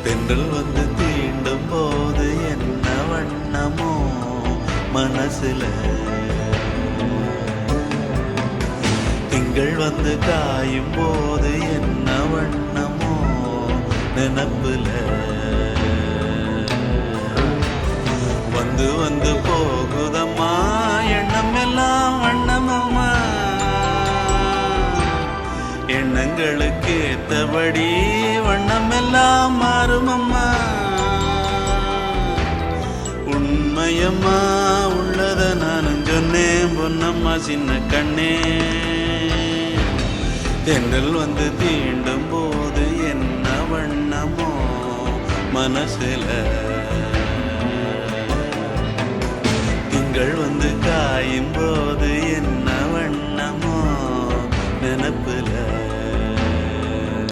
தென்றல் வந்து தீண்டும் போது என்ன வண்ணமோ மனசுல, திங்கள் வந்து காயும் போது என்ன வண்ணமோ நினப்புல, வந்து வந்து போகுதம்மா எண்ணம் எல்லாம் வண்ணமம்மா, எண்ணங்களுக்கு ஏத்தபடி வண்ணம் எல்லாம் மாறுமம்மா. உண்மையம்மா உள்ளத நானும் சொன்னேன் பொன்னம்மா சின்ன கண்ணே, தென்றல் வந்து தீண்டும் போது என்ன வண்ணமோ மனசுல, திங்கள் வந்து காயும் போது என்ன வண்ணமோ நினப்புல.